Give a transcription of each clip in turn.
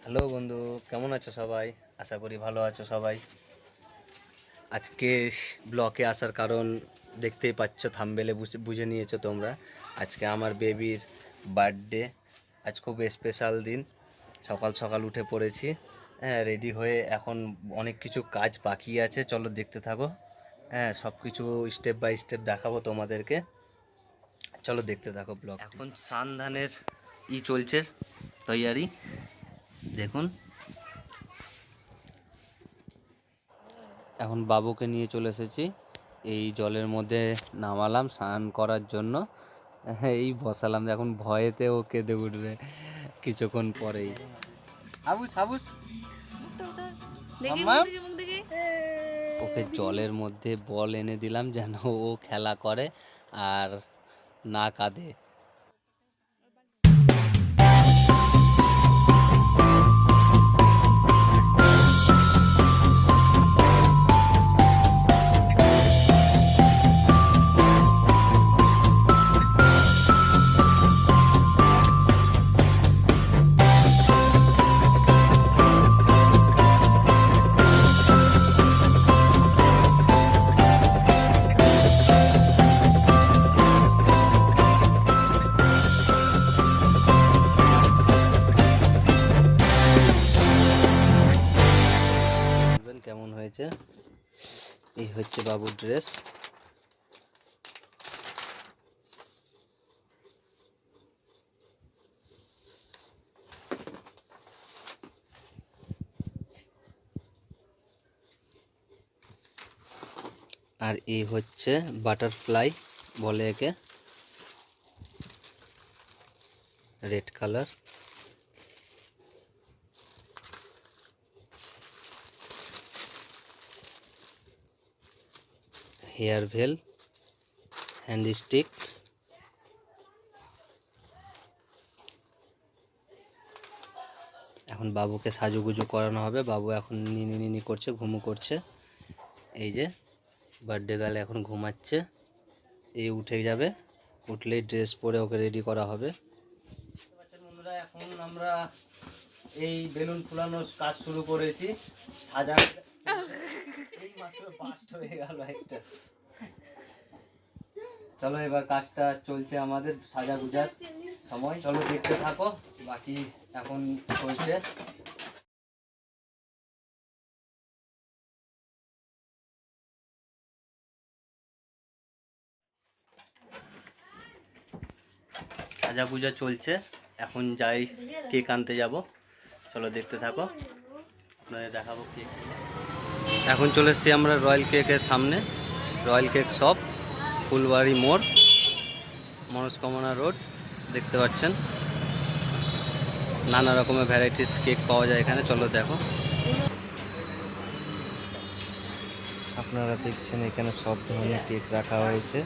Hello বন্ধু, কেমন আছো সবাই? আশা করি ভালো আছো সবাই। আজকে ব্লকে আসার কারণ দেখতেই পাচ্ছ, থাম্বনেলে বুঝে নিয়েছো তোমরা। আজকে আমার বেবির বার্থডে। আজ খুব স্পেশাল দিন। সকাল সকাল উঠে পড়েছি, হ্যাঁ, রেডি হয়ে এখন অনেক কিছু কাজ বাকি আছে, চলো দেখতে থাকো। হ্যাঁ, সব কিছু স্টেপ বাই স্টেপ দেখাবো তোমাদেরকে, চলো দেখতে থাকো ব্লগ। এখন সান ধানের চলছে তৈয়ারি, দেখুন। এখন বাবুকে নিয়ে চলে এসেছি, এই জলের মধ্যে নামালাম স্নান করার জন্য। এই বসালাম, এখন ভয়েতে ও কেঁদে উঠবে কিছুক্ষণ পরেই। হাবুস হাবুস, ওকে জলের মধ্যে বল এনে দিলাম যেন ও খেলা করে আর না কাঁদে। কেমন হয়েছে? এই হচ্ছে বাবুর ড্রেস। আর এই হচ্ছে বাটারফ্লাই বলে একে, রেড কালার। হেয়ার ভেল, হ্যান্ড স্টিক। এখন বাবুকে সাজুগুজু করানো হবে। বাবু এখন নিনি নিনি করছে, ঘুমু করছে। এই যে বার্থডে গার্ল এখন ঘুমাচ্ছে, এই উঠে যাবে, উঠলেই ড্রেস পরে ওকে রেডি করা হবে। বন্ধুরা, এখন আমরা এই বেলুন ফুলানোর কাজ শুরু করেছি। সাজা এই মাত্র বাস্ট হয়ে গেল একটা। চলো, এবার কাজটা চলছে আমাদের সাজা গুজার সময়, চলো দেখতে থাকো। বাকি এখন চলছে। সাজা গুজা চলছে, এখন যাই কেক আনতে যাব। চলো দেখতে থাকো, আপনাদের দেখাবো কেক। এখন চলে এসেছি আমরা রয়্যাল কেকের সামনে, রয়্যাল কেক শপ, ফুলবাড়ি মোড়, মনস্কামনা রোড। দেখতে পাচ্ছেন নানা রকমের ভ্যারাইটিস কেক পাওয়া যায় এখানে, চলো দেখো। আপনারা দেখছেন এখানে সব ধরনের কেক রাখা হয়েছে,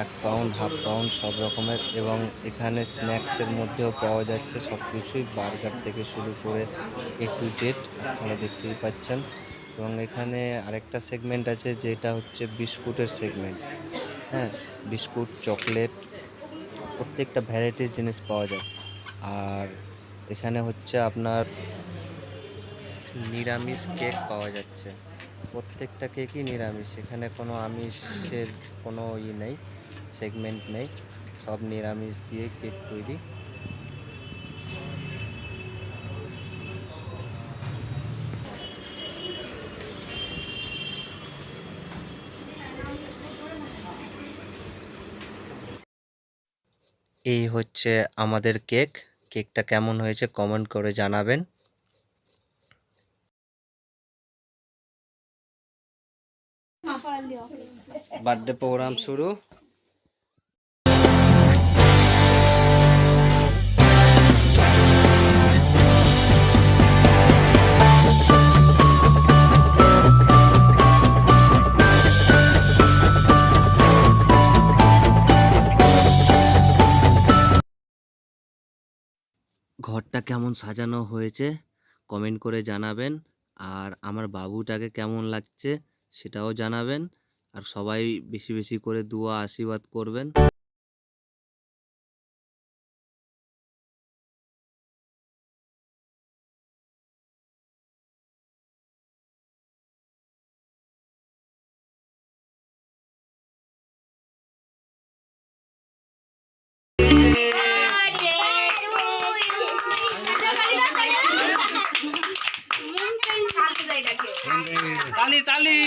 1 পাউন্ড, হাফ পাউন্ড, সব রকমের। এবং এখানে স্ন্যাক্সের মধ্যেও পাওয়া যাচ্ছে সব কিছুই, বার্গার থেকে শুরু করে A to Z আপনারা দেখতেই পাচ্ছেন। এবং এখানে আরেকটা সেগমেন্ট আছে যেটা হচ্ছে বিস্কুটের সেগমেন্ট। হ্যাঁ, বিস্কুট, চকলেট, প্রত্যেকটা ভ্যারাইটির জিনিস পাওয়া যায়। আর এখানে হচ্ছে আপনার নিরামিষ কেক পাওয়া যাচ্ছে, প্রত্যেকটা কেকই নিরামিষ। এখানে কোনো আমিষের কোনো নেই, সেগমেন্ট নেই, সব নিরামিষ দিয়ে কেক তৈরি। এই হচ্ছে আমাদের কেক। কেকটা কেমন হয়েছে কমেন্ট করে জানাবেন। বার্থডে প্রোগ্রাম শুরু। ঘরটা কেমন সাজানো হয়েছে কমেন্ট করে জানাবেন। আর আমার বাবুটাকে কেমন লাগছে সেটাও জানাবেন। আর সবাই বেশি বেশি করে দোয়া আশীর্বাদ করবেন। তালি তালি